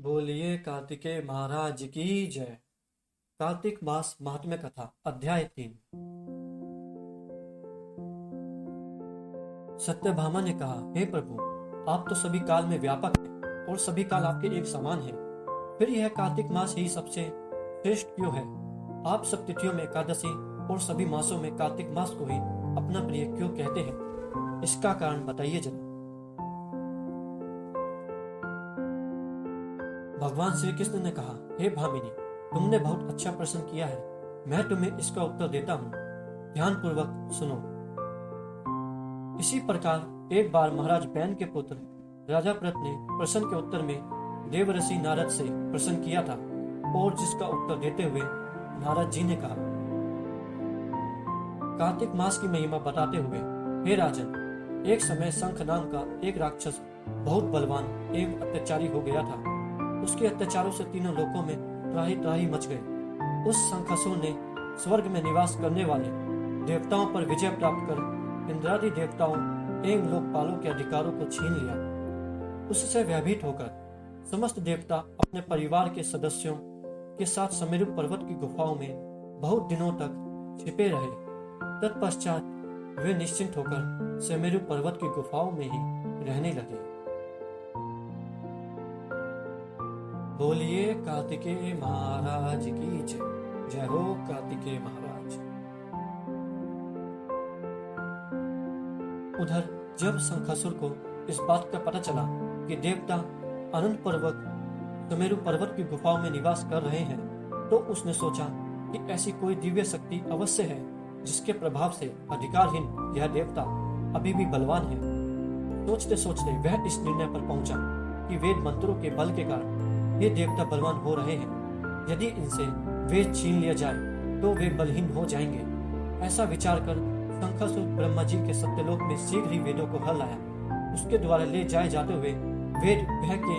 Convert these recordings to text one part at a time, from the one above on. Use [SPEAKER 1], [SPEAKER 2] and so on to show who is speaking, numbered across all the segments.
[SPEAKER 1] बोलिए कार्तिकेय महाराज की जय। कार्तिक मास महात्म्य कथा अध्याय 3। सत्यभामा ने कहा, हे प्रभु, आप तो सभी काल में व्यापक हैं और सभी काल आपके एक समान हैं। फिर यह कार्तिक मास ही सबसे श्रेष्ठ क्यों है? आप सब तिथियों में एकादशी और सभी मासों में कार्तिक मास को ही अपना प्रिय क्यों कहते हैं? इसका कारण बताइए जरा। भगवान श्री कृष्ण ने कहा, हे भामिनी, तुमने बहुत अच्छा प्रश्न किया है। मैं तुम्हें इसका उत्तर देता हूँ, ध्यान पूर्वक सुनो। इसी प्रकार एक बार महाराज बैन के पुत्र राजा प्रत ने प्रश्न के उत्तर में देवर्षि नारद से प्रश्न किया था, और जिसका उत्तर देते हुए नारद जी ने कहा, कार्तिक मास की महिमा बताते हुए, हे राजन, एक समय शंख नाम का एक राक्षस बहुत बलवान एवं अत्याचारी हो गया था। उसके अत्याचारों से तीनों लोकों में त्राही त्राही मच गए। उस शंखासुर ने स्वर्ग में निवास करने वाले देवताओं पर विजय प्राप्त कर इंद्रादि देवताओं एवं लोकपालों के अधिकारों को छीन लिया। उससे भयभीत होकर समस्त देवता अपने परिवार के सदस्यों के साथ समेरु पर्वत की गुफाओं में बहुत दिनों तक छिपे रहे। तत्पश्चात वे निश्चिंत होकर समेरु पर्वत की गुफाओं में ही रहने लगे। बोलिए कार्तिकेय महाराज की जय। जय हो कार्तिकेय महाराज। उधर जब शंखासुर को इस बात का पता चला कि देवता अनंत पर्वत समेरु पर्वत की गुफाओं में निवास कर रहे हैं, तो उसने सोचा कि ऐसी कोई दिव्य शक्ति अवश्य है जिसके प्रभाव से अधिकारहीन यह देवता अभी भी बलवान है। सोचते सोचते वह इस निर्णय पर पहुंचा कि वेद मंत्रों के बल के कारण ये देवता बलवान हो रहे हैं। यदि इनसे वेद छीन लिया जाए तो वे बलहीन हो जाएंगे। ऐसा विचार कर शंखासुर ब्रह्मा जी के सत्यलोक में शीघ्र ही वेदों को हर लाया। उसके द्वारा ले जाए जाते हुए वेद भय के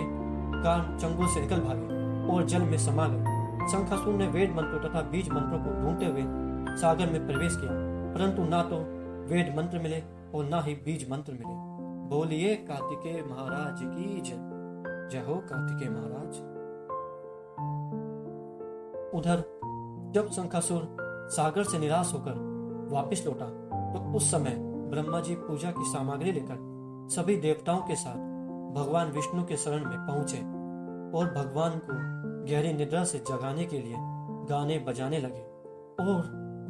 [SPEAKER 1] कारण चंगों से निकल भागे और जल में समा गए। शंखासुर ने वेद मंत्रों तथा बीज मंत्रों को ढूंढते हुए सागर में प्रवेश किया, परंतु ना तो वेद मंत्र मिले और ना ही बीज मंत्र मिले। बोलिए कार्तिकेय महाराज की जय। जय हो कार्तिकेय महाराज। उधर जब शंखासुर सागर से निराश होकर वापस लौटा, तो उस समय ब्रह्मा जी पूजा की सामग्री लेकर सभी देवताओं के साथ भगवान विष्णु के शरण में पहुंचे और भगवान को गहरी निद्रा से जगाने के लिए गाने बजाने लगे और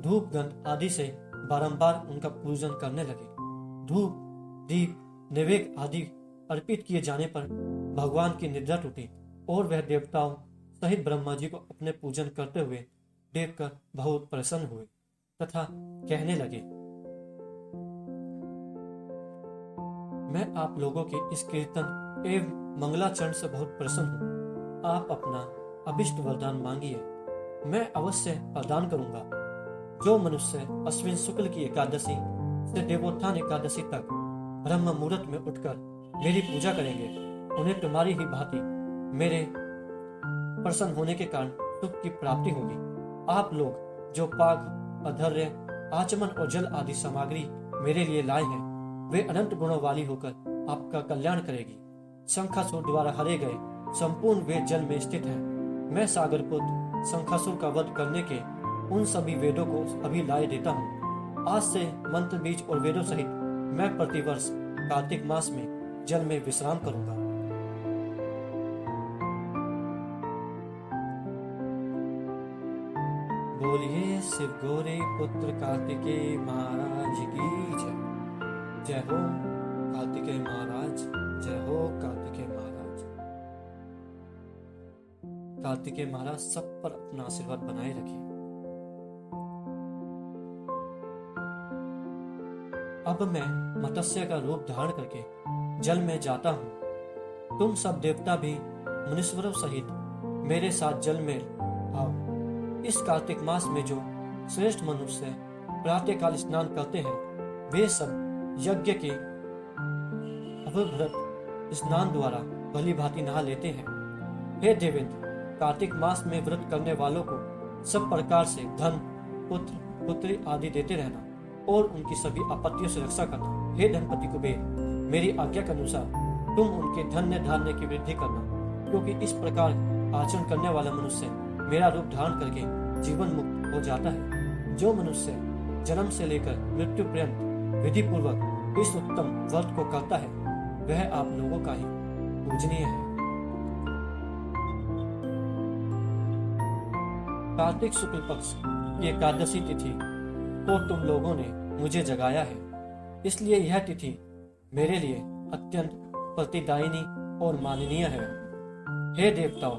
[SPEAKER 1] धूप गंध आदि से बारंबार उनका पूजन करने लगे। धूप, दीप, नैवेद्य आदि अर्पित किए जाने पर भगवान की निद्रा टूटी और वह देवताओं सहित ब्रह्मा जी को अपने पूजन करते हुए देखकर बहुत प्रसन्न हुए तथा कहने लगे, मैं आप लोगों के इस कीर्तन एवं मंगलाचरण से बहुत प्रसन्न हूँ। आप अपना अभिष्ट वरदान मांगिए, मैं अवश्य प्रदान करूंगा। जो मनुष्य अश्विन शुक्ल की एकादशी से देवोत्थान एकादशी तक ब्रह्म मुहूर्त में उठकर मेरी पूजा करेंगे, उन्हें तुम्हारी ही भांति मेरे प्रसन्न होने के कारण सुख की प्राप्ति होगी। आप लोग जो पाग, अधर्य, आचमन और जल आदि सामग्री मेरे लिए लाए हैं, वे अनंत गुणों वाली होकर आपका कल्याण करेगी। शंखासुर द्वारा हरे गए संपूर्ण वेद जल में स्थित है। मैं सागरपुत्र शंखासुर का वध करने के उन सभी वेदों को अभी लाए देता हूँ। आज से मंत्र, बीज और वेदों सहित मैं प्रतिवर्ष कार्तिक मास में जल में विश्राम करूंगा। बोलिए शिव गौरी पुत्र कार्तिकेय महाराज की जय। जय हो कार्तिकेय महाराज। जय हो कार्तिकेय महाराज। कार्तिकेय महाराज सब पर अपना आशीर्वाद बनाए रखिए। अब मैं मत्स्य का रूप धारण करके जल में जाता हूँ। तुम सब देवता भी मुनीश्वरों सहित मेरे साथ जल में आओ। इस कार्तिक मास में जो श्रेष्ठ मनुष्य प्रातः काल स्नान करते हैं, वे सब यज्ञ के अभिव्रत स्नान द्वारा भली भांति नहा लेते हैं। हे देवेंद्र, कार्तिक मास में व्रत करने वालों को सब प्रकार से धन, पुत्र, पुत्री आदि देते रहना और उनकी सभी आपत्तियों से रक्षा करना। हे धनपति कुबेर, मेरी आज्ञा के अनुसार तुम उनके धन्य धान्य की वृद्धि करना क्योंकि इस प्रकार आचरण करने वाला मनुष्य मेरा रूप धारण करके जीवन मुक्त हो जाता है। जो मनुष्य जन्म से लेकर मृत्यु पर्यंत विधि पूर्वक इस उत्तम व्रत को करता है वह आप लोगों का ही पूजनीय है। कार्तिक शुक्ल पक्ष की एकादशी तिथि को तुम लोगों ने मुझे जगाया है, इसलिए यह तिथि मेरे लिए अत्यंत प्रतिदायिनी और माननीय है। हे देवताओं,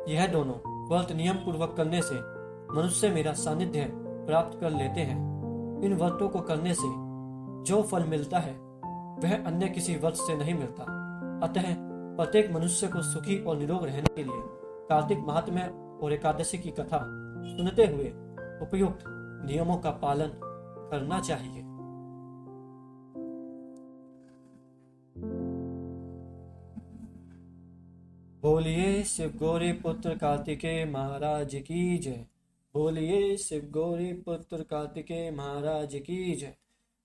[SPEAKER 1] यह दोनों व्रत नियम पूर्वक करने से मनुष्य मेरा सानिध्य प्राप्त कर लेते हैं। इन व्रतों को करने से जो फल मिलता है वह अन्य किसी व्रत से नहीं मिलता। अतः प्रत्येक मनुष्य को सुखी और निरोग रहने के लिए कार्तिक महात्म्य और एकादशी की कथा सुनते हुए उपयुक्त नियमों का पालन करना चाहिए। बोलिए शिव गौरी पुत्र कार्तिकेय महाराज की जय। बोलिए शिव गौरी पुत्र कार्तिकेय महाराज की जय।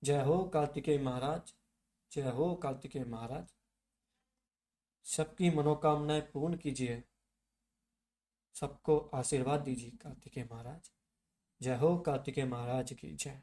[SPEAKER 1] जय हो कार्तिकेय महाराज, जय हो कार्तिकेय महाराज। सबकी मनोकामनाएं पूर्ण कीजिए, सबको आशीर्वाद दीजिए कार्तिकेय महाराज। जय हो कार्तिकेय महाराज की जय।